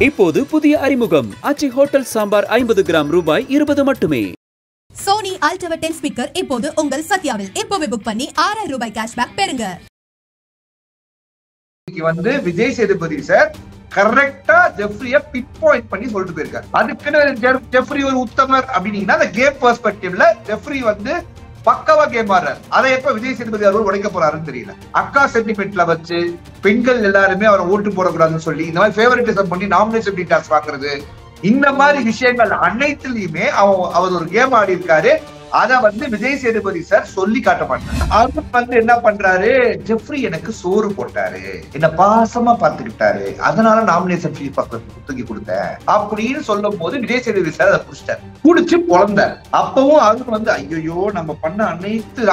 இப்போது புதிய அறிமுகம் ஆச்சி ஹோட்டல் சாம்பார் 50 கிராம் ரூபாய் 20 மட்டுமே. சோனி அல்ட்ரா 10 ஸ்பீக்கர் இப்போது உங்கள் சத்யாவில் இப்போவே புக் பண்ணி 6000 ரூபாய் கேஷ்பேக் பெறுங்க. விஜய் சேதுபதி சார் கரெக்டா ஜெஃப்ரிய பின் பாயிண்ட் பண்ணி சொல்லிட்டு போயிருக்காரு. அதுக்குன்னு ஜெஃப்ரி ஒரு உத்தமர் அப்படின்னீங்கன்னா அந்த கேம் பெர்ஸ்பெக்டிவ்ல ஜெஃப்ரி பக்கவா கேம் ஆடுறாரு. அதை எப்ப விஜய் சேதுபதி அவர்கள் உடைக்க போறாருன்னு தெரியல. அக்கா சென்டிமெண்ட்ல வச்சு பெண்கள் எல்லாருமே அவரை ஓட்டு போடக்கூடாதுன்னு சொல்லி இந்த மாதிரி ஃபேவரட்டிசம் பண்ணி நாமினேஷன் டீட்டாஸ் வாங்குறது, இந்த மாதிரி விஷயங்கள் அனைத்துலயுமே அவர் ஒரு கேம் ஆடி இருக்காரு. அத விஜய் சேதுபதி சார் சொல்லி காட்ட மாட்டாங்க. அவர் என்ன பண்றாரு, ஜெஃப்ரி எனக்கு சோறு போட்டாரு, என்ன பாசமா பார்த்துக்கிட்டாரு, அதனால நாமினேஷன் ஃபீஸ் தூக்கி கொடுத்தேன் அப்படின்னு சொல்லும் போது விஜய் சேதுபதி சார் அதை புடிச்சிட்டாரு, புடிச்சு பொழந்தார். அப்பவும் அருண் ஐயோ நம்ம பண்ண அனைத்து,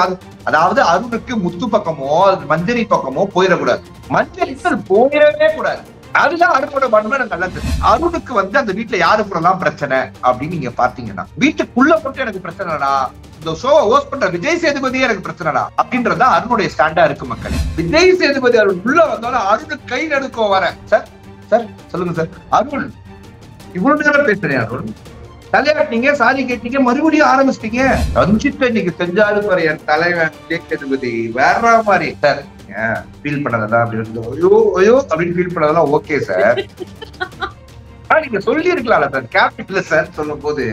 அதாவது அருணுக்கு முத்து பக்கமோ மஞ்சரி பக்கமோ போயிடக்கூடாது, மஞ்சரிகள் போயிடவே கூடாது. அதுதான் அருணோட வன்மை நல்லது. அருணுக்கு அந்த வீட்டுல யாரு கூடலாம் பிரச்சனை அப்படின்னு நீங்க பாத்தீங்கன்னா, வீட்டுக்குள்ள மட்டும் எனக்கு பிரச்சனைடா, இந்த ஷோவை ஹோஸ்ட் பண்ற விஜய் சேதுபதியே எனக்கு பிரச்சனைடா அப்படின்றதா அருணுடைய ஸ்டாண்டா இருக்கு மக்கள். விஜய் சேதுபதி அருண் உள்ள வந்தாலும் அருணு கை நடுக்கம் வர சார் சார் சொல்லுங்க சார், அருண் இவ்வளவு நேரம் பேசுறேன், அருண் தலையாட்டிங்க, சாரி கேட்டீங்க, மறுபடியும் ஆரம்பிச்சிட்டீங்க. ரஞ்சித் இன்னைக்கு செஞ்சாரு பாரு என் தலைவன் விஜய் சேதுபதி வேற மாதிரி சார். ஃபீல் பண்ணதெல்லாம் அப்படி ஐயோ ஐயோ அப்படின்னு ஃபீல் பண்ணதெல்லாம் ஓகே சார். நீங்க சொல்லி இருக்கலாம்ல சார் கேபிட்டல் சார் சொல்லும் போது,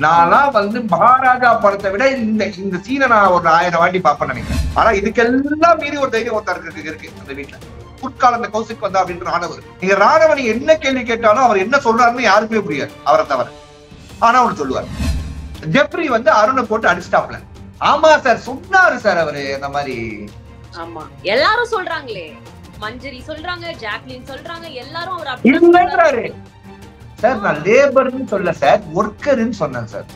நான்லாம் மகாராஜா படத்தை விட இந்த சீனை நான் ஒரு 1000 வாட்டி பாப்பேன்னு நினைக்கிறேன். ஆனா இதுக்கெல்லாம் மீறி ஒரு தைரியம் ஒருத்தருக்கு இருக்கு அந்த வீட்டுல. புட்கால அந்த கௌசிக் வந்தா அப்படின்ற ராணவர், நீங்க ராணவன் நீங்க என்ன கேள்வி கேட்டாலும் அவர் என்ன சொல்றாருன்னு யாருக்குமே புரியாது அவரை தவிர. ஆனா அவரு சொல்லுவார். ஜெஃப்ரி அருணை போட்டு அடிச்சிட்டாப்ல. ஆமா சார் சொன்னாரு சார் அவரு அந்த மாதிரி. ஆமா எல்லாரும் சொல்றாங்களே, மஞ்சரி சொல்றாங்க, ஜாக்லின் சொல்றாங்க, எல்லாரும் அவர் அப்படின்றாரு சார். நான் லேபர்னு சொல்ல சார், ஒர்க்கர்னு சொன்னேன் சார்.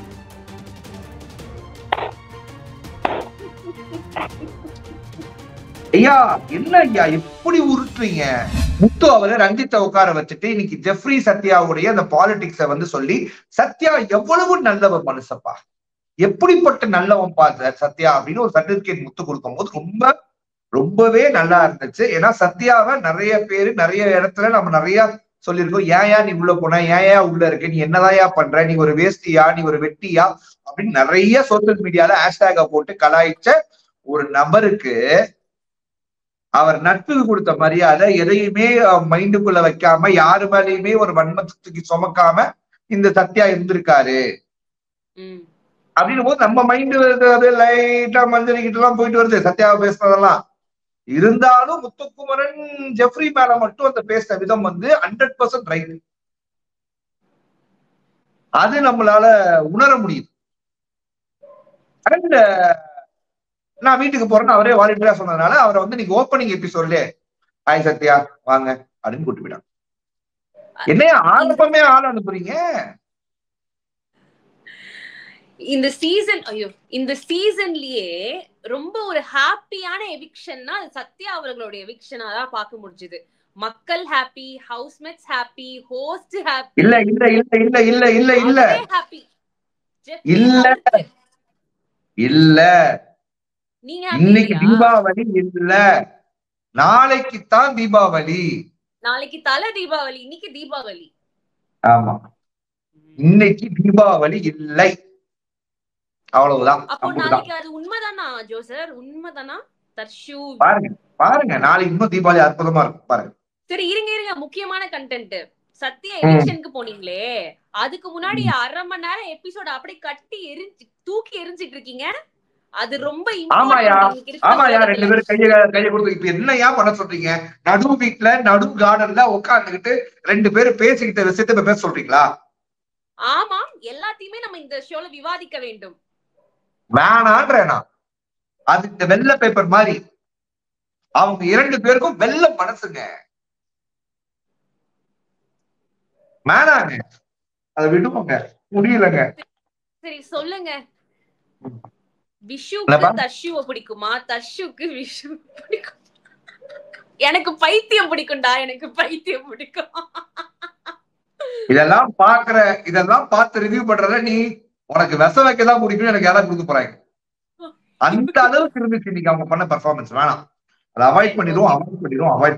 ஐயா என்ன ஐயா எப்படி உருட்டுறீங்க? முத்து அவரை ரஞ்சித்தை உட்கார வச்சுட்டு இன்னைக்கு ஜெஃப்ரி சத்யாவுடைய அந்த பாலிடிக்ஸ சொல்லி, சத்யா எவ்வளவு நல்லவன் மனுஷப்பா, எப்படிப்பட்ட நல்லவன் பா சத்யா அப்படின்னு ஒரு சர்டிபிகேட் முத்து கொடுக்கும் போது ரொம்பவே நல்லா இருந்துச்சு. ஏன்னா சத்யாவை நிறைய பேரு நிறைய இடத்துல நம்ம நிறைய சொல்லியிருக்கோம், ஏயா நீ உள்ள போன, ஏயா உள்ள இருக்க, நீ என்னதாயா பண்ற, நீ ஒரு வேஸ்டியா, நீ ஒரு வெட்டியா அப்படின்னு நிறைய சோசியல் மீடியால ஹேஷ்டேக போட்டு கலாய்ச்ச ஒரு நபருக்கு அவர் நட்புக்கு கொடுத்த மரியாதை எதையுமே மைண்டுக்குள்ள வைக்காம, யாரு மேலேயுமே ஒரு வன்மத்துக்கு சுமக்காம இந்த சத்யா இருந்திருக்காரு அப்படின்னு போது நம்ம மைண்டு லைட்டா மஞ்சள் கிட்ட எல்லாம் போயிட்டு வருது சத்யாவை பேசுனதெல்லாம். இருந்தாலும் முத்துக்குமரன் ஜெஃப்ரி மேல மட்டும் அந்த பேசின விதம் 100% ரைட். அது நம்மளால உணர முடியுது. நான் வீட்டுக்கு போறேன்னு அவரே வாலண்டியரா சொன்னதுனால அவரை நீங்க ஓப்பனிங் எபிசோட்ல ஹாய் சத்யா வாங்க அப்படின்னு கூட்டு போயிட்டாங்க. என்னையா ஆரம்பமே ஆள் அனுப்புறீங்க இந்த சீசன்? ஐயோ இந்த சீசன்லயே ரொம்ப ஒரு ஹாப்பியான எவிக்ஷன்னா சத்யா அவர்களுடைய எவிக்ஷனா தான் பார்க்க முடிஞ்சது. மக்கள் happy, housemates happy, host happy. இல்ல இல்ல இல்ல இல்ல இல்ல இல்ல இல்ல ஹாப்பி இல்ல இல்ல. நீங்க இன்னைக்கு தீபாவளி இல்ல, நாளைக்கு தான் தீபாவளி. நாளைக்கு தல தீபாவளி, இன்னைக்கு தீபாவளி. ஆமா இன்னைக்கு தீபாவளி இல்லை, அவ்வளவுதான். அப்போ நாளைக்கு அது உண்மைதானா ஜோசர்? உண்மைதானா தர்ஷு? பாருங்க பாருங்க நாளைக்கு இன்னும் தீபாவளி அற்புதமா இருக்கும் பாருங்க. சரி இருங்க முக்கியமான கண்டென்ட். சத்யா எவிக்ஷனுக்கு போனீங்களே, அதுக்கு முன்னாடி 1/2 மணி நேரம் எபிசோட் அப்படியே கட்டி தூக்கி எரிஞ்சிட்டு இருக்கீங்க. அது ரொம்ப ஆமாயா 2 பேரும் கைய கொடுத்து இப்ப என்னையா பண்ண சொல்றீங்க? நடு வீட்ல நடு கார்டன்ல உட்காந்துக்கிட்டு 2 பேரும் பேசிக்கிட்ட விஷயத்த பேச சொல்றீங்களா? ஆமா எல்லாத்தையுமே நம்ம இந்த ஷோல விவாதிக்க வேண்டும். வேணான்றேனா? அது இந்த வெள்ளை பேப்பர் மாதிரி அவங்க 2 பேருக்கும் வெள்ளை மனசுங்க. வேணாங்க, அதை விடுவோங்க, முடியலங்க. சரி சொல்லுங்க, விஷுக்கு தர்ஷுவை பிடிக்குமா, தர்ஷுக்கு விஷு பிடிக்கும்? எனக்கு பைத்தியம் பிடிக்கும்டா, எனக்கு பைத்தியம் பிடிக்கும். இதெல்லாம் பார்த்து ரிவ்யூ பண்றத நீ உனக்கு விஷ வைக்கதான் பிடிக்கும், எனக்கு யாராவது கொடுக்க போறாங்க. அந்த அளவுக்கு இருந்துச்சு இன்னைக்கு அவங்க பண்ண பெர்ஃபார்மன்ஸ். வேணாம், அதை அவாய்ட்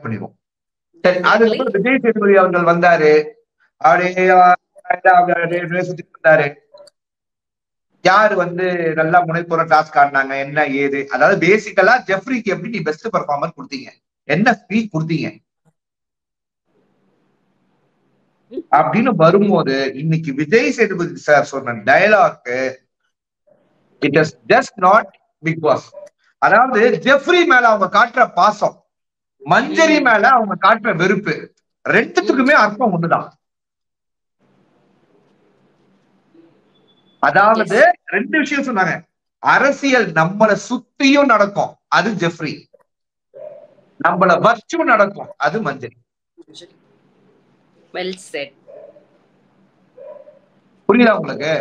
பண்ணிடுவோம். சரி, அதுக்கப்புறம் விஜய் சேதுபதி அவர்கள் வந்தாரு. அப்படியே சுத்திட்டு இருந்தாரு. யாரு வந்து நல்லா முனைப்புற டாஸ்க் ஆடினாங்க, என்ன ஏது, அதாவது பேசிக்கலா ஜெஃப்ரிக்கு எப்படி நீ பெஸ்ட் பெர்ஃபார்மர் கொடுத்தீங்க, என்ன ஸ்பீக் கொடுத்தீங்க அப்படின்னு வரும்போது, இன்னைக்கு விஜய் சேதுபதி சார் சொன்ன dialogue it is just not Bigg Boss. அதாவது ஜெஃப்ரி மேல அவங்க காட்டுற பாசம், மஞ்சரி மேல அவங்க காட்டுற வெறுப்பு, ரெண்டுத்துக்குமே அர்த்தம் ஒண்ணுதான். அதாவது ரெண்டு விஷயம் சொன்னாங்க. அரசியல் நம்மள சுத்தியும் நடக்கும், அது ஜெஃப்ரி. நம்மள வச்சும் நடக்கும், அது மஞ்சரி. Well set. புரியுதா உங்களுக்கு?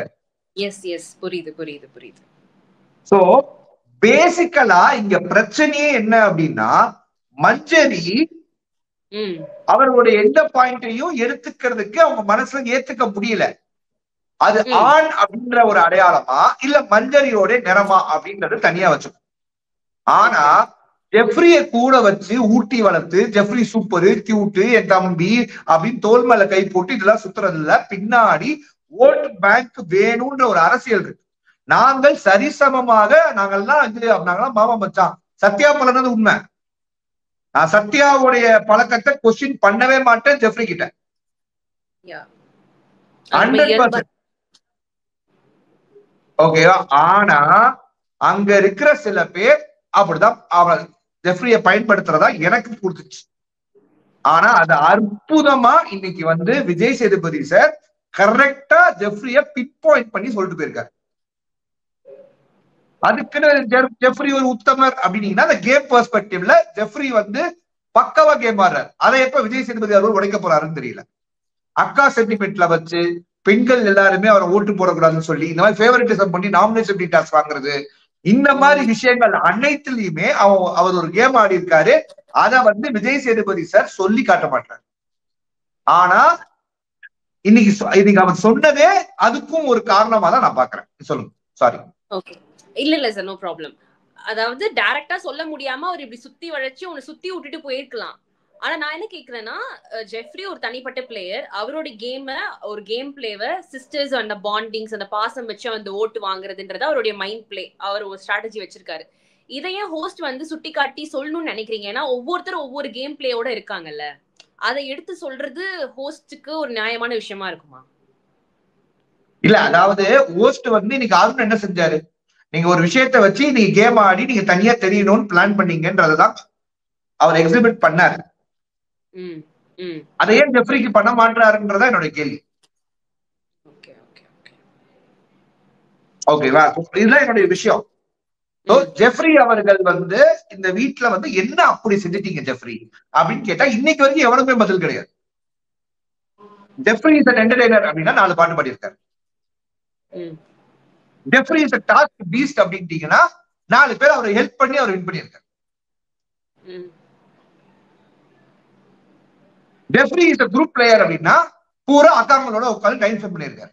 எஸ் எஸ், புரியுது புரியுது புரியுது. சோ பேசிக்கலா இங்க பிரச்சனையே என்ன அப்படின்னா, மஞ்சரி அவர்களுடைய எந்த பாயிண்டையும் எடுத்துக்கிறதுக்கு அவங்க மனசுல ஏத்துக்க முடியல. அது ஆண் அப்படின்ற ஒரு அடையாளமா இல்ல மஞ்சரியோட நிறமா அப்படின்றது தனியா வச்சுக்கணும். ஆனா ஜெஃப்ரிய கூட வச்சு ஊட்டி வளர்த்து, ஜெஃப்ரி சூப்பரு கியூட்டு என் தம்பி அப்படின்னு தோல் மேல கை போட்டு இதெல்லாம் சுத்துறது இல்ல. பின்னாடி ஓட் பேங்க் வேணும்ன்ற ஒரு அரசியல் இருக்கு. நாங்கள் சரிசமமாக நாங்கள்லாம் நாங்களாம் மாமா மச்சான். சத்யா பலனது உண்மை. நான் சத்யாவுடைய பழக்கத்தை கொஸ்டின் பண்ணவே மாட்டேன் ஜெஃப்ரி கிட்ட. 100%. ஓகேவா? ஆனா அங்க இருக்கிற சில பேர் அப்படிதான் அவன் ஜெஃப்ரிய பயன்படுத்துறதா எனக்கு கொடுத்துச்சு. ஆனா அது அற்புதமா இன்னைக்கு வந்து விஜய் சேதுபதி சார் கரெக்டா ஜெஃப்ரிய பின் பாயிண்ட் பண்ணி சொல்லிட்டு போயிருக்காரு. அதுக்குன்னு ஜெஃப்ரி ஒரு உத்தமர் அப்படின்னீங்கன்னா அந்த கேம் பெர்ஸ்பெக்டிவ்ல ஜெஃப்ரி வந்து பக்கவா கேம் ஆடுறாரு. அதை எப்ப விஜய் சேதுபதி அவர்கள் உடைக்க போறாருன்னு தெரியல. அக்கா சென்டிமெண்ட்ல வச்சு பெண்கள் எல்லாருமே அவரை ஓட்டு போடக்கூடாதுன்னு சொல்லி இந்த மாதிரி ஃபேவரட்டிசம் பண்ணி நாமினேஷன் டீட்டாஸ் வாங்குறது, இந்த மாதிரி விஷயங்கள் அனைத்துலயுமே அவர் ஒரு கேம் ஆடி இருக்காரு. அதை வந்து விஜய் சேதுபதி சார் சொல்லி காட்ட மாட்டார். ஆனா இன்னைக்கு அவர் சொன்னதே அதுக்கும் ஒரு காரணமா தான் நான் பாக்குறேன். சொல்லுங்க. சாரி. ஓகே, இல்ல இல்ல சார், நோ ப்ராப்ளம். அதாவது டைரக்டா சொல்ல முடியாம அவர் இப்படி சுத்தி வளைச்சு உன்னை சுத்தி விட்டுட்டு போயிருக்கலாம். ஆனா நான் என்ன கேக்குறேன்னா, ஜெஃப்ரி ஒரு தனிப்பட்ட பிளேயர். அவரோட ஒரு கேம் பிளேவை சிஸ்டர்ஸ் அந்த பாண்டிங்ஸ் அந்த பாசம் வச்சு அந்த ஓட்டு வாங்குறதுன்றது அவருடைய மைண்ட் பிளே. அவர் ஒரு ஸ்ட்ராட்டஜி வச்சிருக்காரு. இதையே ஹோஸ்ட் வந்து சுட்டி காட்டி சொல்லணும்னு நினைக்கிறீங்க? ஏன்னா ஒவ்வொருத்தரும் ஒவ்வொரு கேம் பிளேயோட இருக்காங்கல்ல, அதை எடுத்து சொல்றது ஹோஸ்டுக்கு ஒரு நியாயமான விஷயமா இருக்குமா? இல்ல, அதாவது ஹோஸ்ட் வந்து இன்னைக்கு அருண் என்ன செஞ்சாரு, நீங்க ஒரு விஷயத்த வச்சு நீங்க கேம் ஆடி நீங்க தனியா தெரியணும்னு பிளான் பண்ணீங்கன்றதுதான் அவர் எக்ஸிபிட் பண்ணாரு. அதை ஏன் ஜெஃப்ரிக்கு பண்ண மாட்டாருன்றதா என்னோட கேள்வி. ஓகேவா? இதுதான் என்னுடைய விஷயம். ஜெஃப்ரி அவர்கள் வந்து இந்த வீட்டுல வந்து என்ன அப்படி செஞ்சுட்டீங்க ஜெஃப்ரி அப்படின்னு கேட்டா இன்னைக்கு வரைக்கும் எவனுமே பதில் கிடையாது. ஜெஃப்ரி இஸ் an entertainer அப்படின்னா 4 பாட்டு பாடியிருக்காரு. Jeffrey is a task beast அப்படின்ட்டீங்கன்னா 4 பேர் அவரை ஹெல்ப் பண்ணி அவர் வின் பண்ணியிருக்காரு. Jeffrey is a group player அப்படின்னா பூரா அக்காங்களோட உட்காந்து டைம் ஸ்பெண்ட் பண்ணியிருக்காரு.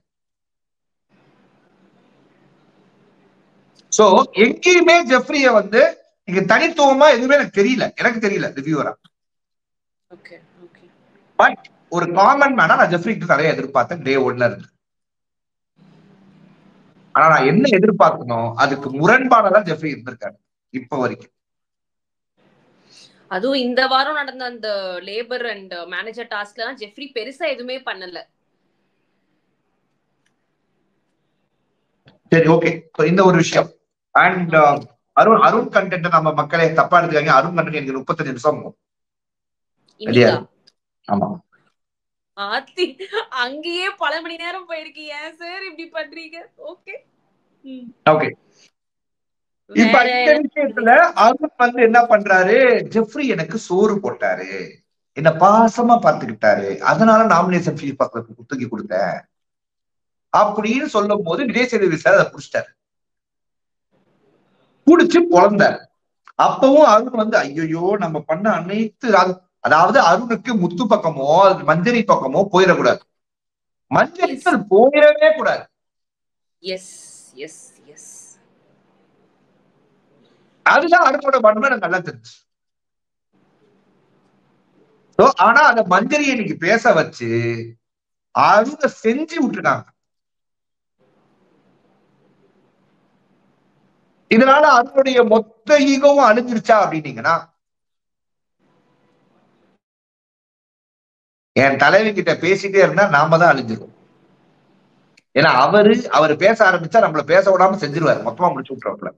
சோ எங்கேயுமே ஜெஃப்ரிய வந்து நீங்க தனித்துவமா எதுவுமே எனக்கு தெரியல ரிவ்யூவரா. பட் ஒரு காமன் மேனா நான் ஜெஃப்ரி கிட்ட நிறைய எதிர்பார்த்தேன் டே 1ல இருந்து. ஆனா நான் என்ன எதிர்பார்க்கணும் அதுக்கு முரண்பாடதான் ஜெஃப்ரி இருந்திருக்காரு இப்ப வரைக்கும். அதுவும் இந்த வாரம் நடந்த அந்த லேபர் அண்ட் மேனேஜர் டாஸ்க்ல தான் ஜெஃப்ரி பெருசா எதுவுமே பண்ணல. சரி, ஓகே. இந்த ஒரு விஷயம். அண்ட் அருண் கண்டென்ட் நம்ம மக்களே தப்பா எடுத்துக்காங்க. அருண் கண்டென்ட் எனக்கு 35 நிமிஷம் ஆமா. அங்கேயே பல மணி நேரம் போயிருக்கீங்க சார், இப்படி பண்றீங்க. Okay okay. இப்ப இந்த விஷயத்துல அருண் வந்து என்ன பண்றாரு, ஜெஃப்ரி எனக்கு சோறு போட்டாரு, என்ன பாசமா பார்த்துக்கிட்டாரு, அதனால நாமினேஷன் ஃபீஸ் பக்கத்துக்கு தூக்கி கொடுத்தேன் அப்படின்னு சொல்லும் போது விஜய் சேதுபதி சார் அதை புடிச்சிட்டாரு, புடிச்சு பொழந்தாரு. அப்பவும் அருண் வந்து ஐயோ நம்ம பண்ண அனைத்து, அதாவது அருணுக்கு முத்து பக்கமோ மஞ்சரி பக்கமோ போயிடக்கூடாது, மஞ்சரி போயிடவே கூடாது. அதுதான் அருணோட பண்பு எனக்கு நல்லா தெரிஞ்சு. ஆனா அந்த மஞ்சரியை இன்னைக்கு பேச வச்சு அவங்க செஞ்சு விட்டுருக்காங்க. இதனால அதனுடைய மொத்த ஈகோவும் அழிஞ்சிருச்சா அப்படின்னீங்கன்னா, என் தலைவி கிட்ட பேசிட்டே இருந்தா நாம தான் அழிஞ்சிருவோம். ஏன்னா அவரு பேச ஆரம்பிச்சா நம்மள பேச விடாம செஞ்சிருவாரு, மொத்தமா முடிச்சு விட்டுருவாப்ல.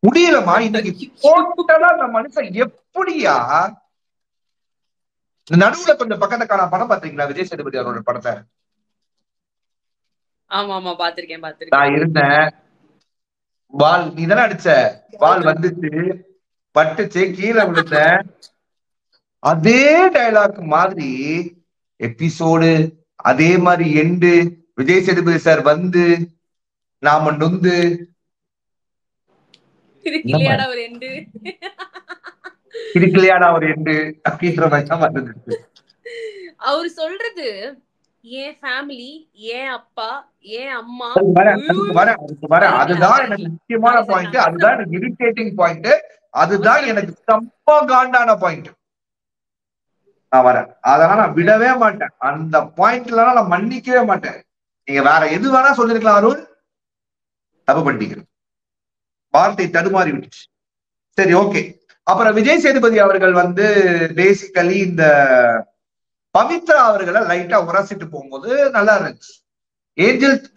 முடியலமா இன்னைக்கு டோட்டலா அந்த மனுஷன் எப்படியா நடுவுல கொஞ்சம் பக்கத்துக்கான படம் பாத்தீங்களா விஜய் சேதுபதி அவரோட படத்தை? ஆமா ஆமா பாத்திருக்கேன். நான் இருந்தேன், பால் நீ தானே அடிச்ச, பால் வந்துச்சு பட்டுச்சு கீழே விழுந்த, அதே டைலாக் மாதிரி எபிசோடு, அதே மாதிரி எண்டு, விஜய் சேதுபதி சார் வந்து நாம நொந்து இருக்கலையாடா ஒரு எண்டு அப்படின்ற மாதிரி தான் வந்துருக்கு. அவரு சொல்றது என் ஃபேமிலி, என் அப்பா, என் அம்மா, அதுதான் எனக்கு முக்கியமான பாயிண்ட், அதுதான் எனக்கு இரிட்டேட்டிங் பாயிண்ட், அதுதான் எனக்கு ரொம்ப காண்டான பாயிண்ட். நான் வரேன், அதெல்லாம் நான் விடவே மாட்டேன். அந்த பாயிண்ட்ல நான் மன்னிக்கவே மாட்டேன். நீங்க வேற எது வேணா சொல்லிருக்கலாம் அருள், தப்பு பண்ணிட்டீங்க, வார்த்தை தடுமாறி விட்டுச்சு. சரி ஓகே. அப்புறம் விஜய் சேதுபதி அவர்கள் வந்து பேசிக்கலி இந்த பவித்ரா அவர்களை லைட்டா உரசிட்டு போகும்போது நல்லா இருந்துச்சு.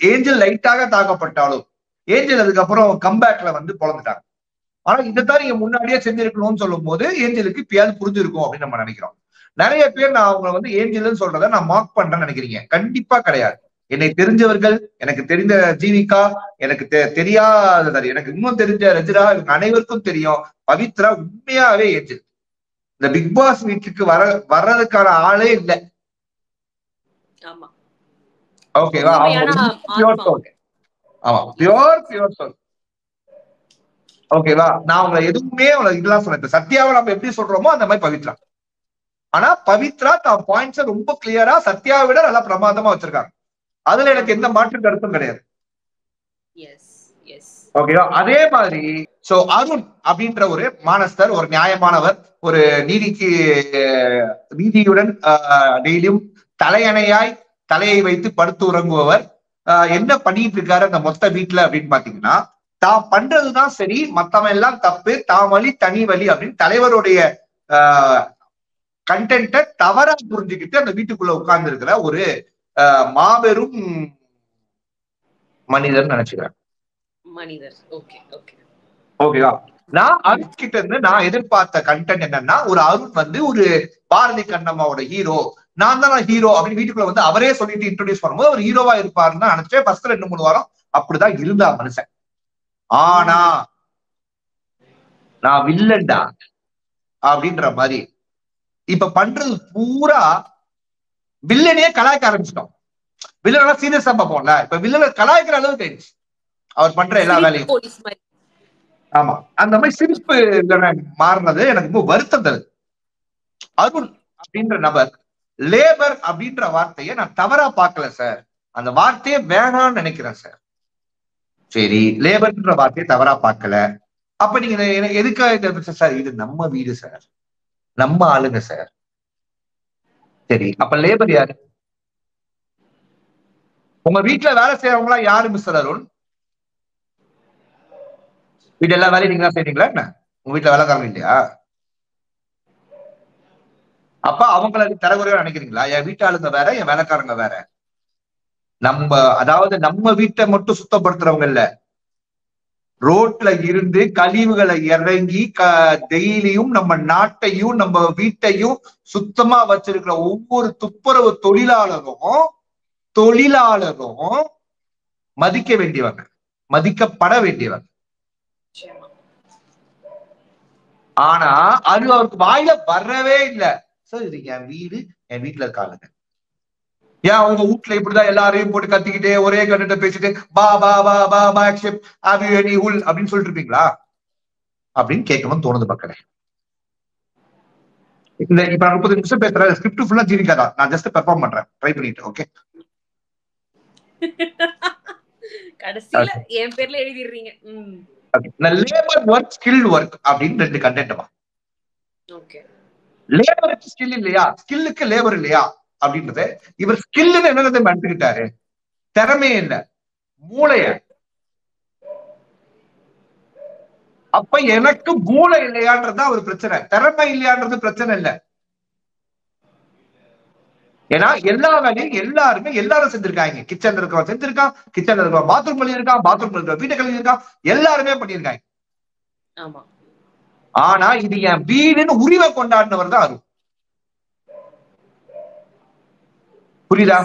ஏஞ்சல் லைட்டாக தாக்கப்பட்டாலும் ஏஞ்சல் அதுக்கப்புறம் கம்பேக்ல வந்து பொழந்துட்டாங்க. ஆனா இதைத்தான் நீங்க முன்னாடியே செஞ்சிருக்கணும்னு சொல்லும் போது ஏஞ்சலுக்கு இப்பயாவது புரிஞ்சிருக்கும் அப்படின்னு நம்ம நினைக்கிறோம். நிறைய பேர் நான் அவங்க வந்து ஏஞ்சல்னு சொல்றதை நான் மார்க் பண்றேன்னு நினைக்கிறீங்க. கண்டிப்பா கிடையாது. என்னை தெரிஞ்சவர்கள், எனக்கு தெரிந்த ஜீவிகா, எனக்கு தெரியாத, எனக்கு இன்னும் தெரிஞ்ச ரஜிரா, இவங்க அனைவருக்கும் தெரியும் பவித்ரா உண்மையாவே ஏஞ்சல். இந்த பிக் பாஸ் வீட்டுக்கு வர்றதுக்கான ஆளே இல்லை. ஓகேவா? Pure soul. ஆமா, பியோர் சோல். ஓகேவா? நான் உங்களை எதுவுமே இதெல்லாம் சொல்றேன். சத்யாவை நம்ம எப்படி சொல்றோமோ அந்த மாதிரி பவித்ரா. ஆனா பவித்ரா தான் பாயிண்ட்ஸை ரொம்ப கிளியரா சத்யாவை விட நல்லா பிரமாதமா வச்சிருக்காங்க. அதுல எனக்கு எந்த மாற்று கருத்தும் கிடையாது. ஓகேவா? அதே மாதிரி சோ அருண் அப்படின்ற ஒரு மானஸ்தர், ஒரு நியாயமானவர், ஒரு நீதியுடன் டெய்லியும் தலையணையாய் தலையை வைத்து படுத்து உறங்குபவர், என்ன பண்ணிட்டு இருக்காரு அந்த மொத்த வீட்டுல அப்படின்னு பாத்தீங்கன்னா, தான் பண்றதுதான் சரி, மத்தவன் எல்லாம் தப்பு, தான் வழி தனி வழி அப்படின்னு தலைவருடைய கண்டென்ட்டை தவறா புரிஞ்சுக்கிட்டு அந்த வீட்டுக்குள்ள உட்கார்ந்து இருக்கிற ஒரு மாபெரும் மனிதர் நினைச்சுக்கிறேன். ஓகேவா? நான் அருண் கிட்ட இருந்து நான் எதிர்பார்த்த கண்டென்ட் என்னன்னா, ஒரு அருண் வந்து ஒரு பாரதி கண்ணம்மாவோட ஹீரோ, நான் தான் ஹீரோ அப்படின்னு வீட்டுக்குள்ள வந்து அவரே சொல்லிட்டு இன்ட்ரோடியூஸ் பண்ணும்போது ஒரு ஹீரோவா இருப்பாருன்னு நினைச்சேன். ஃபர்ஸ்ட் 2-3 வாரம் அப்படிதான் இருந்தா மனுஷன். ஆனா நான் வில்லன்டா அப்படின்ற மாதிரி இப்ப பண்றது பூரா வில்லனையே கலாய்க்க ஆரம்பிச்சிட்டோம். வில்லனா சீரியஸா பார்ப்போம்ல, இப்ப வில்லனை கலாய்க்கிற அளவுக்கு ஆயிடுச்சு அவர் பண்ற எல்லா வேலையும். ஆமா, அந்த மாதிரி சிரிப்பு மாறினது எனக்கு ரொம்ப வருத்தம் தருது. அருண் அப்படின்ற நபர் லேபர் அப்படின்ற வார்த்தையை நான் தவறா பார்க்கல சார், அந்த வார்த்தையை வேணாம்னு நினைக்கிறேன் சார். சரி, லேபர்ன்ற வார்த்தையை தவறா பார்க்கல. அப்ப நீங்க எதுக்காக சார், இது நம்ம வீடு சார், நம்ம ஆளுங்க சார். சரி, அப்ப லேபர் யாரு? உங்க வீட்டுல வேலை செய்யறவங்களா யாரு மிஸ்டர் அருண்? வீட்டு எல்லா வேலையும் நீங்க தான் செய்றீங்களா என்ன? உங்க வீட்டுல வேலைக்காரங்க இல்லையா? அப்ப அவங்களுக்கு தரகுறையா நினைக்கிறீங்களா? என் வீட்டு ஆளுங்க வேற, என் வேலைக்காரங்க வேற. அதாவது நம்ம வீட்டை மட்டும் சுத்தப்படுத்துறவங்க இல்ல, ரோட்ல இருந்து கழிவுகளை இறங்கி டெய்லியும் நம்ம நாட்டையும் நம்ம வீட்டையும் சுத்தமா வச்சிருக்கிற ஒவ்வொரு துப்புரவு தொழிலாளரும் மதிக்க வேண்டியவங்க, மதிக்கப்பட வேண்டியவங்க. ஆனா அது அவருக்கு வாயில வரவே இல்லை. சார் இது என் வீடு, என் வீட்டுல இருக்காளுங்க. ஏன் உங்க வீட்டுல இப்படிதான் எல்லாரையும் போட்டு கத்திக்கிட்டே ஒரே கண்ணிட்ட பேசிட்டு பா பா பா பா பா அப்படின்னு சொல்லிட்டு இருப்பீங்களா அப்படின்னு கேட்கணும்னு தோணுது மக்களே. இந்த இப்ப 30 நிமிஷம் பேசுற ஸ்கிரிப்ட் ஃபுல்லா ஜீவிக்காதான், நான் ஜஸ்ட் பெர்ஃபார்ம் பண்றேன், ட்ரை பண்ணிட்டு. ஓகே, கடைசில என் பேர்ல எழுதிடுறீங்க. லேபர் ஒர்க், ஸ்கில்ட் ஒர்க் அப்படின்னு 2 கண்டென்ட். ஓகே, லேபருக்கு ஸ்கில் இல்லையா, ஸ்கில்லுக்கு லேபர் இல்லையா அப்படின்றது. இவர் ஸ்கில்லுன்னு என்னது எடுத்துக்கிட்டாரு, திறமையே இல்ல, மூளைய. அப்ப எனக்கு மூளை இல்லையான்றது ஒரு பிரச்சனை, திறமை இல்லையான்றது பிரச்சனை இல்ல. ஏன்னா எல்லா வேலையும் எல்லாருமே எல்லாரும் செஞ்சிருக்காங்க. கிச்சன்ல இருக்கவன் செஞ்சிருக்கான், கிச்சன்ல இருக்கவன் பாத்ரூம் பண்ணியிருக்கான், பாத்ரூம் இருக்கிற வீட்டை கழுவி இருக்கான், எல்லாருமே பண்ணியிருக்காங்க. ஆனா இது என் வீடுன்னு உரிமை கொண்டாடினவர் தான் அருண். புரியுதா?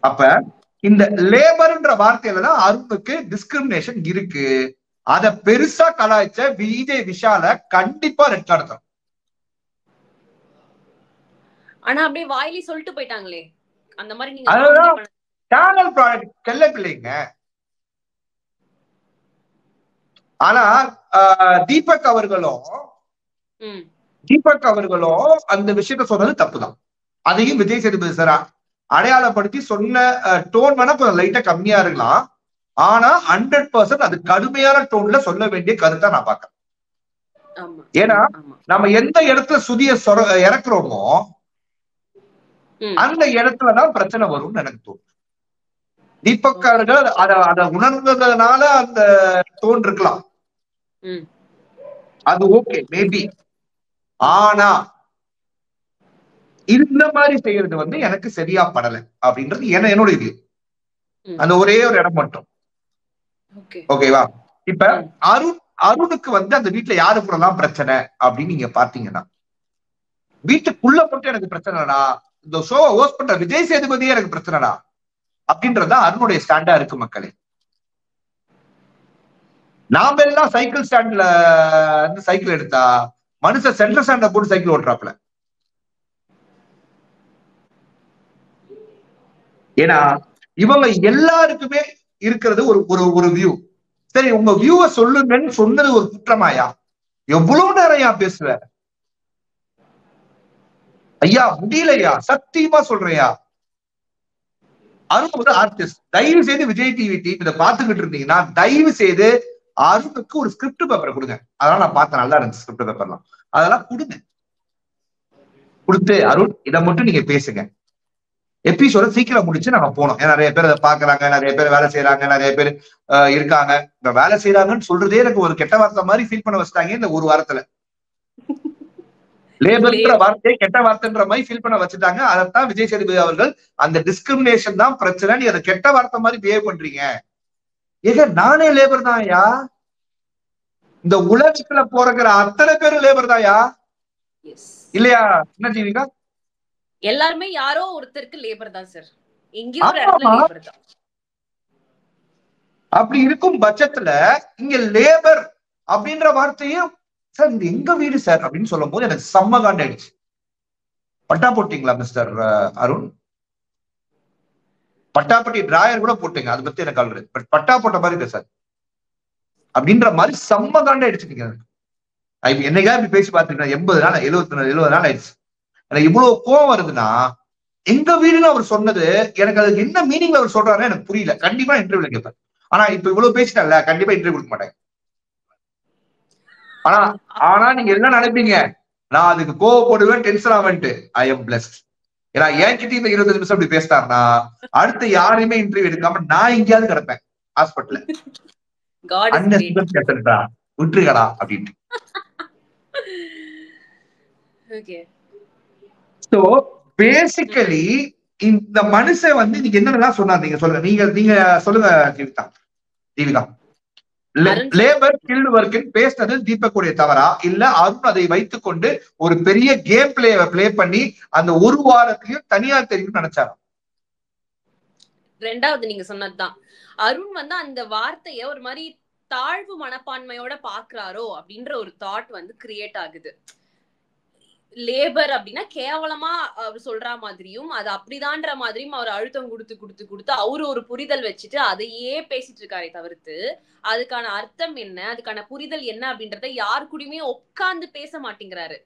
அப்ப இந்த லேபர்ன்ற வார்த்தையில தான் அருணுக்கு டிஸ்கிரிமினேஷன் இருக்கு. அத பெருசா கலாய்ச்ச விஜய் விஷால கண்டிப்பா ரெட் கார்டு தரும். ஆனா அப்படியே வாயிலே சொல்லிட்டு போயிட்டாங்களே அந்த மாதிரி. நீங்க சேனல் ப்ராடக்ட் கெல்ல பிள்ளைங்க. ஆனா தீபக் அவர்களும் அந்த விஷயத்த சொன்னது தப்புதான். அதையும் விஜய் சேதுபதி சார் அடையாளப்படுத்தி சொன்ன டோன் வேணா கொஞ்சம் லைட்டா கம்மியா இருக்கலாம். ஆனா 100% அது கடுமையான டோன்ல சொல்ல வேண்டிய கருத்தை நான் பாக்கிறேன். ஏன்னா நம்ம எந்த இடத்துல சுதிய இறக்குறோமோ அந்த இடத்துலதான் பிரச்சனை வரும்னு எனக்கு தோணும். தீபக் அவர்கள் அதை உணர்ந்ததுனால அந்த டோன் இருக்கலாம், அது ஓகே மேபி. ஆனா இந்த மாதிரி செய்யறது எனக்கு சரியா படல அப்படின்றது என்னோட இது. அந்த ஒரே ஒரு இடம் மட்டும் ஓகேவா. இப்ப அருணுக்கு அந்த வீட்டுல யாரு கூடலாம் பிரச்சனை அப்படின்னு நீங்க பாத்தீங்கன்னா, வீட்டுக்குள்ள மட்டும் எனக்கு பிரச்சனைடா, இந்த ஷோ ஹோஸ்ட் பண்ற விஜய் சேதுபதியே எனக்கு பிரச்சனைடா அப்படின்றதா அருணுடைய ஸ்டாண்டா இருக்கு மக்களே. நாம எல்லாம் சைக்கிள் ஸ்டாண்ட்ல சைக்கிள் எடுத்தா மனுஷன் சென்ட்ரல் ஸ்டாண்ட போட்டு சைக்கிள் ஓட்டுறாப்ல. ஏன்னா இவங்க எல்லாருக்குமே இருக்கிறது ஒரு வியூ. சரி, உங்க வியூவை சொல்லுங்கன்னு சொன்னது ஒரு குற்றமாயா? எவ்வளவு நேரம் பேசுவ ஐயா, முடியலையா, சத்தியமா சொல்றையா. அருண் ஆர்டிஸ்ட், தயவு செய்து விஜய் டிவி டீம் இதை பாத்துக்கிட்டு இருந்தீங்கன்னா தயவு செய்து அருணுக்கு ஒரு ஸ்கிரிப்ட் பேப்பர் கொடுங்க. அதெல்லாம் நான் பார்த்தேன், நல்லா இருந்துச்சு ஸ்கிரிப்ட் பேப்பர்லாம். அதெல்லாம் கொடுத்து அருண் இதை மட்டும் நீங்க பேசுங்க. எபிசோட சீக்கிரம் முடிச்சு நாங்க போனோம். ஏன்னா நிறைய பேர் அதை பாக்குறாங்க, நிறைய பேர் வேலை செய்யறாங்க, நிறைய பேர் இருக்காங்க. இப்ப வேலை செய்யறாங்கன்னு சொல்றதே எனக்கு ஒரு கெட்ட வார்த்தை மாதிரி ஃபீல் பண்ண வச்சுட்டாங்க இந்த ஒரு வாரத்துல. லேபர்ன்ற வார்த்தையை கெட்ட வார்த்தைன்ற மாதிரி ஃபீல் பண்ண வச்சுட்டாங்க. அதைத்தான் விஜய் சேதுபதி அவர்கள் அந்த டிஸ்கிரிமினேஷன் தான் பிரச்சனை, நீ அதை கெட்ட வார்த்தை மாதிரி பிஹேவ் பண்றீங்க. ஏக நானே லேபர் தான் யா, இந்த உலகத்துல போறக்கிற அத்தனை பேரும் லேபர் தான் யா, இல்லையா? என்ன ஜீவிகா? எல்லாருமே யாரோ ஒருத்தருக்கு லேபர் தான் சார். எங்கேயோ ஒரு இடத்துல லேபர் தான். அப்படி இருக்கும் பட்சத்துல இங்க லேபர் அப்படின்ற வார்த்தையும் சார் இது எங்க வீடு சார் அப்படின்னு சொல்லும் போது எனக்கு செம்ம காண்டாயிடுச்சு. பட்டா போட்டீங்களா மிஸ்டர் அருண்? பட்டாப்பட்டி டிராயர் கூட போட்டீங்க, அதை பத்தி எனக்கு ஆல்ரெடி. பட் பட்டா போட்ட மாதிரி பேசாது அப்படின்ற மாதிரி செம்ம காண்டாயிடுச்சு. எனக்கு என்னைக்கா இப்படி பேசி பார்த்துருக்கேன். 80 நாள் 70 நாள் ஆயிடுச்சு. எனக்கு இவ்வளவு கோவம் வருதுன்னா, எங்க வீடுன்னு அவர் சொன்னது எனக்கு அதுக்கு என்ன மீனிங்ல அவர் சொல்றாருன்னு எனக்கு புரியல. கண்டிப்பா இன்டர்வியூல கேட்பேன். ஆனா இப்ப இவ்வளவு பேசிட்டேன்ல, கண்டிப்பா இன்டர்வியூ கொடுக்க மாட்டேன். ஆனா நீங்க என்ன நினைப்பீங்க, நான் அதுக்கு கோவப்படுவேன், டென்ஷன் ஆவேன்ட்டு. I am blessed. ஏன்னா என்கிட்ட இந்த 25 நிமிஷம் அப்படி பேசிட்டாருன்னா அடுத்து யாரையுமே இன்டர்வியூ எடுக்காம நான் எங்கேயாவது கிடப்பேன் ஹாஸ்பிட்டல்ல. விட்டுருக்கடா அப்படின்ட்டு. சோ பேசிக்கலி இந்த மனுஷன் நீங்க என்னென்னலாம் சொன்னார் நீங்க சொல்லுங்க. நீங்க சொல்லுங்க ஜீவிகா. லேபர் ஸ்கில்டு ஒர்க் பேசினது தீபக்குடைய தவறா, இல்ல அருண் அதை வைத்துக் கொண்டு ஒரு பெரிய கேம் பிளே பண்ணி அந்த ஒரு வாரத்திலையும் தனியார் தெரியும் நினைச்சாரா? ரெண்டாவது நீங்க சொன்னதுதான். அருண் அந்த வார்த்தைய ஒரு மாதிரி தாழ்வு மனப்பான்மையோட பாக்குறாரோ அப்படின்ற ஒரு தாட் கிரியேட் ஆகுது. லேபர் அப்படின்னா கேவலமா அவர் சொல்ற மாதிரியும் அது அப்படிதான்ற மாதிரியும் அவர் அழுத்தம் கொடுத்து அவரு ஒரு புரிதல் வச்சுட்டு அதையே பேசிட்டு இருக்காரே தவிர்த்து அதுக்கான அர்த்தம் என்ன, அதுக்கான புரிதல் என்ன அப்படின்றத யாரு கூடயுமே உட்கார்ந்து பேச மாட்டேங்கிறாரு.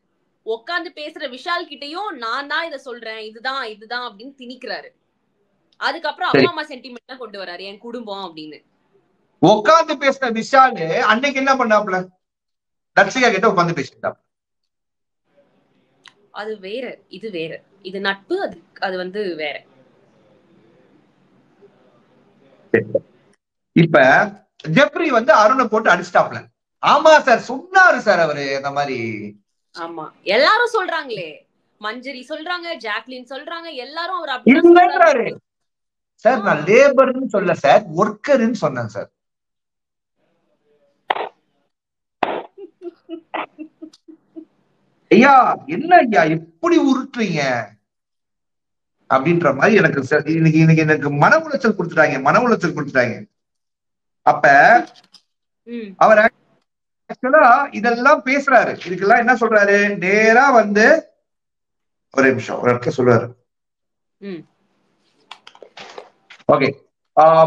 உட்கார்ந்து பேசுற விஷால் கிட்டையும் நான் தான் இதை சொல்றேன், இதுதான் அப்படின்னு திணிக்கிறாரு. அதுக்கப்புறம் அப்பா அம்மா சென்டிமெண்ட் தான் கொண்டு வராரு, என் குடும்பம் அப்படின்னு. உட்கார்ந்து பேசுற விஷால் அன்னைக்கு என்ன பண்ணாப்ல, தர்ஷிகா கிட்ட உட்கார்ந்து பேசிட்டாப்ல. அது வேற, இது வேற. இது நட்பு, அது வந்து வேற. இப்ப ஜெப்ரி வந்து அருணை போட்டு அடிச்சிட்டாப்ல. ஆமா சார் சொன்னாரு சார் அவரு அந்த மாதிரி. ஆமா எல்லாரும் சொல்றாங்களே, மஞ்சரி சொல்றாங்க, ஜாக்லின் சொல்றாங்க, எல்லாரும் அவர் அப்படி சொல்றாரு. சார் நான் லேபர்னு சொல்ல சார், ஒர்க்கர்னு சொன்னேன் சார். ஐயா என்ன ஐயா எப்படி உருட்டுறீங்க அப்படின்ற மாதிரி எனக்கு இன்னைக்கு எனக்கு மன உளைச்சல் கொடுத்துட்டாங்க. அப்ப அவர் ஆக்சுவலா இதெல்லாம் பேசுறாரு. இதுக்கெல்லாம் என்ன சொல்றாரு, நேரா வந்து ஒரு நிமிஷம் ஒரு இடத்துல சொல்றாரு. ஓகே,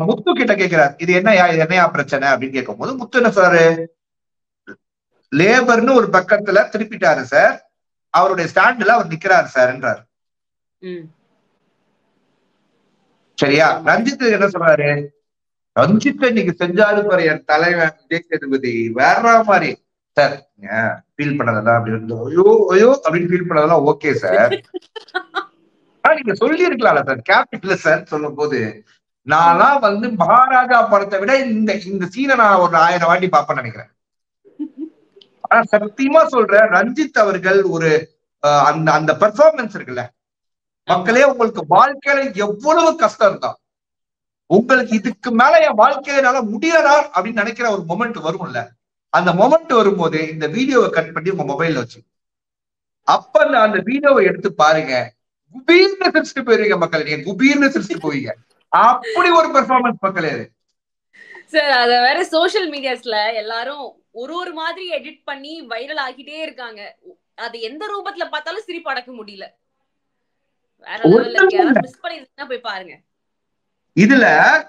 முத்து கிட்ட கேட்கிறார், இது என்னையா பிரச்சனை அப்படின்னு கேட்கும் போது முத்து என்ன சொல்றாரு, லேபர்னு ஒரு பக்கத்துல திருப்பிட்டாரு சார், அவருடைய ஸ்டாண்ட்ல அவர் நிக்கிறாரு சார்ன்றாரு. சரியா? ரஞ்சித் என்ன சொல்றாரு, ரஞ்சித் இன்னைக்கு செஞ்சாரு பாரு என் தலைவன் விஜய் சேதுபதி வேற மாதிரி சார். ஃபீல் பண்ணதெல்லாம் அப்படி இருந்து ஐயோ அப்படின்னு ஃபீல் பண்ணதெல்லாம் ஓகே சார். நீங்க சொல்லி இருக்கலாம்ல சார் கேபிட்டல் சார் சொல்லும் போது. நான்லாம் வந்து மகாராஜா படத்தை விட இந்த சீனை நான் ஒரு 1000 வாட்டி பார்ப்பேன்னு நினைக்கிறேன். ஆனா சத்தியமா சொல்றேன், ரஞ்சித் அவர்கள் ஒரு அந்த பெர்ஃபார்மன்ஸ் இருக்குல்ல, மக்களே உங்களுக்கு வாழ்க்கையில எவ்வளவு கஷ்டம் இருந்தா உங்களுக்கு இதுக்கு மேல என் வாழ்க்கையினால முடியறா அப்படின்னு நினைக்கிற ஒரு மொமெண்ட் வரும்ல, அந்த மொமெண்ட் வரும்போது இந்த வீடியோவை கட் பண்ணி உங்க மொபைல்ல வச்சு அப்ப அந்த வீடியோவை எடுத்து பாருங்க, குபீர்னு சிரிச்சுட்டு போயிருவீங்க மக்கள். நீங்க குபீர்னு சிரிச்சுட்டு போவீங்க. அப்படி ஒரு பெர்ஃபார்மன்ஸ் மக்களே சார். அத வேற சோசியல் மீடியாஸ்ல எல்லாரும் ஒரு மாதிரி எடிட் பண்ணி வைரல் ஆகிட்டே இருக்காங்க. அது எந்த ரூபத்துல பார்த்தாலும் சிரிப்பு அடக்க முடியல. வேற லெவல்ல மிஸ் பண்ணிருந்தா போய் பாருங்க. இதுல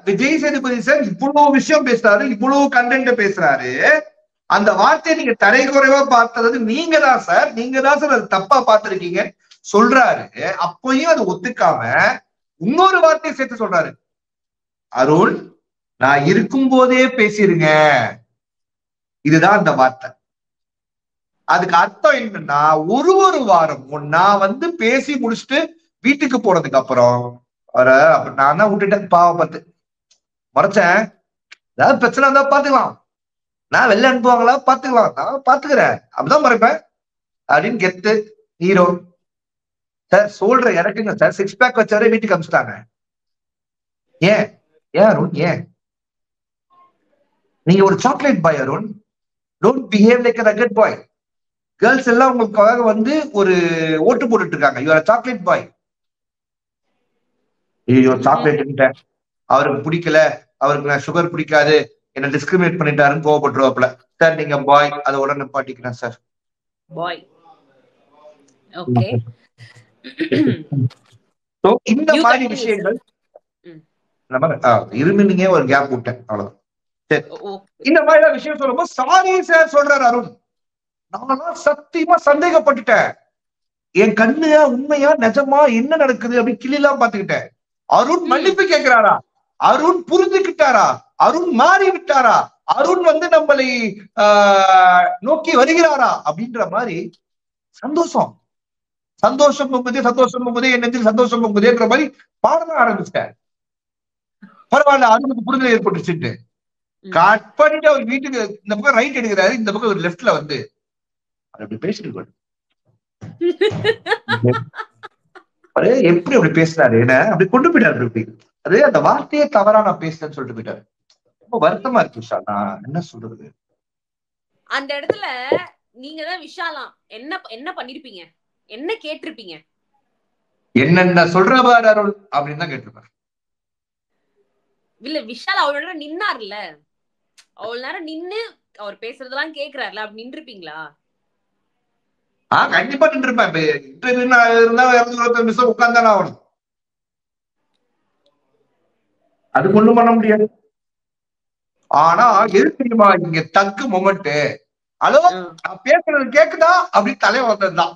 விஜய் சேதுபதி சார் இவ்வளவு விஷயம் பேசுறாரு, இவ்வளவு கண்டென்ட் பேசுறாரு. அந்த வார்த்தையை நீங்க தரைக்குறைவா பார்த்தது நீங்க தான் சார், அது தப்பா பார்த்திருக்கீங்க சொல்றாரு. அப்பயும் அது ஒத்துக்காம இன்னொரு வார்த்தையை சேர்த்து சொல்றாரு, அருண் நான் இருக்கும் போதே பேசிருங்க. இதுதான் அந்த வார்த்தை. அதுக்கு அர்த்தம் என்னன்னா, ஒரு வாரம் நான் வந்து பேசி முடிச்சுட்டு வீட்டுக்கு போனதுக்கு அப்புறம் நான் தான் விட்டுட்டேன், பாவப்பத்து மறைச்சேன். ஏதாவது பிரச்சனை இருந்தா பாத்துக்கலாம், நான் வெளில அனுப்புவாங்களா பாத்துக்கலாம், நான் பாத்துக்கிறேன், அப்படிதான் மறைப்பேன் அப்படின்னு கெத்து ஹீரோ சார். சொல்ற இறக்குங்க சார், 6 பேக் வச்சவரே வீட்டுக்கு அனுப்பிச்சிட்டாங்க. ஏன் அருண், ஏன் நீங்க ஒரு chocolate boy Arun, don't behave like a rugged bye. Girls எல்லாம் உங்களுக்காக வந்து ஒரு ஓட்டு போட்டுட்டு இருக்காங்க. You are chocolate boy. ஐயோ சாக்லேட் அவருக்கு பிடிக்கல, அவருக்கு நான் சுகர் பிடிக்காது, என்ன டிஸ்கிரிமினேட் பண்ணிட்டாருன்னு கோவப்பட்டுருவாப்ல. சார் நீங்க பாய், அதை உடனே பாட்டிக்கிறேன் சார். Bye okay. இந்த மாதிரி விஷயங்கள் இருந்தீங்க, ஒரு கேப் விட்டேன் அவ்வளவுதான். இந்த மாதிரி விஷயம் சொல்லும்போது சாரி சார் சொல்றாரு அருண். நான் சத்தியமா சந்தேகப்பட்டுட்டேன், என் கண்ணு உண்மையா நிஜமா என்ன நடக்குது அப்படின்னு கிளிலாம் பாத்துக்கிட்டேன். அருண் மன்னிப்பு கேட்கிறாரா, அருண் புரிஞ்சுக்கிட்டாரா, அருண் மாறி விட்டாரா, அருண் வந்து நம்மளை நோக்கி வருகிறாரா அப்படின்ற மாதிரி சந்தோஷம் போகும்போதே என் நெஞ்சில் சந்தோஷம் போகும்போதேன்ற மாதிரி பாடலாம் ஆரம்பிச்சிட்டேன். பரவாயில்ல, அருணுக்கு புரிதல் ஏற்பட்டுச்சுட்டு கட் பண்ணிட்டு அவர் வீட்டுக்கு இந்த பக்கம் ரைட் எடுக்கிறாரு, இந்த பக்கம் ஒரு லெஃப்ட்ல வந்து அப்படி பேசிட்டு எப்படி அப்படி பேசுறாரு, என்ன அப்படி கொண்டு போயிட்டாரு. அது அந்த வார்த்தையே தவறா நான் பேசுறேன்னு சொல்லிட்டு போயிட்டாரு. ரொம்ப வருத்தமா இருக்கு விஷால், நான் என்ன சொல்றது. அந்த இடத்துல நீங்க தான் விஷாலாம் என்ன பண்ணிருப்பீங்க, என்ன கேட்டிருப்பீங்க? என்னென்ன சொல்ற பாரு அருள் அப்படின்னு தான் கேட்டிருப்பாரு. இல்ல விஷால் அவளோட நின்னார்ல, அவ்வளவு நேரம் நின்னு அவர் பேசுறதெல்லாம் கேக்குறாருல, அப்படி நின்றுப்பீங்களா? கண்டிப்பா நின்றுப்பேன். உட்கார்ந்தானே ஆகணும், அது ஒண்ணும் பண்ண முடியாது. ஆனா எது தெரியுமா இங்க தக்கு மொமெண்ட், ஹலோ நான் பேசுறது கேக்குதா அப்படின்னு தலைய வந்ததுதான்.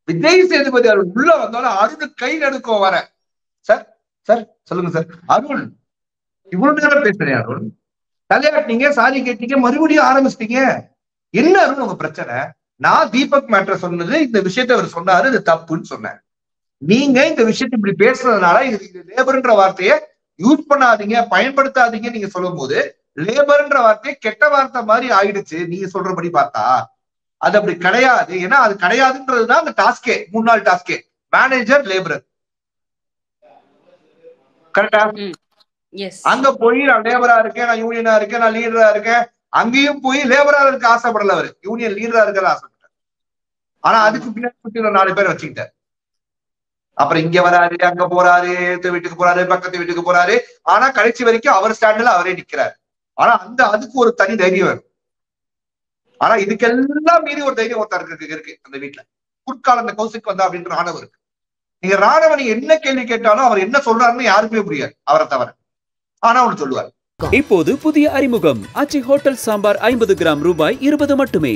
விஜய் சேதுபதி அருண் உள்ள வந்தாலும் அருண் கை நடுக்கம் வர, சார் சார் சொல்லுங்க சார், அருண் இவ்வளவு நேரம் பேசுறேன் அருண், தலையாட்டினீங்க, சாரி கேட்டீங்க, மறுபடியும் ஆரம்பிச்சிட்டீங்க, என்ன அருண் உங்க பிரச்சனை, நான் தீபக் மேட்டர் சொன்னது இந்த விஷயத்தை அவர் சொன்னாரு, இது தப்புன்னு சொன்னேன். நீங்க இந்த விஷயத்தை இப்படி பேசுறதுனால இது லேபர்ன்ற வார்த்தையை யூஸ் பண்ணாதீங்க, பயன்படுத்தாதீங்க நீங்க சொல்லும் போது லேபர்ன்ற வார்த்தையை கெட்ட வார்த்தை மாதிரி ஆயிடுச்சு. நீங்க சொல்றபடி பார்த்தா அது அப்படி கிடையாது. ஏன்னா அது கிடையாதுன்றதுதான் அந்த டாஸ்கே, 3 நாள் டாஸ்கே, மேனேஜர் லேபரர். கரெக்டா? அங்க போய் நான் லேபரா இருக்கேன், நான் யூனியனா இருக்கேன், நான் லீடரா இருக்கேன், அங்கேயும் போய் லேபரா இருக்க ஆசைப்படல அவரு, யூனியன் லீடரா இருக்க ஆசைப்பட்டார். ஆனா அதுக்கு பின்னாடி 4 பேர் வச்சுக்கிட்டார். அப்புறம் இங்க வராரு, அங்க போறாரு, வீட்டுக்கு போறாரு, பக்கத்து வீட்டுக்கு போறாரு. ஆனா கடைசி வரைக்கும் அவர் ஸ்டாண்ட்ல அவரே நிக்கிறாரு. ஆனா அதுக்கு ஒரு தனி தைரியம் வரும். ஆனா இதுக்கெல்லாம் மீறி ஒரு தைரியம் ஒருத்தருக்கு இருக்கு அந்த வீட்டுல. குறுக்கால அந்த கௌசிக் வந்தா அப்படின்ற ராணவ இருக்கு. நீங்க ராணவ நீங்க என்ன கேள்வி கேட்டாலும் அவர் என்ன சொல்றாருன்னு யாருக்குமே புரியாது அவரை தவிர. ஆனா அவரு சொல்லுவார். இப்போது புதிய அறிமுகம் ஆச்சி ஹோட்டல் சாம்பார் 50 கிராம் ரூபாய் 20 மட்டுமே.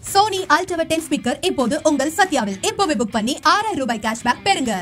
சோனி அல்ட்ரா 10 ஸ்பீக்கர் இப்போது உங்கள் சத்யாவில். இப்போவே புக் பண்ணி 6000 ரூபாய் கேஷ்பேக் பெறுங்க.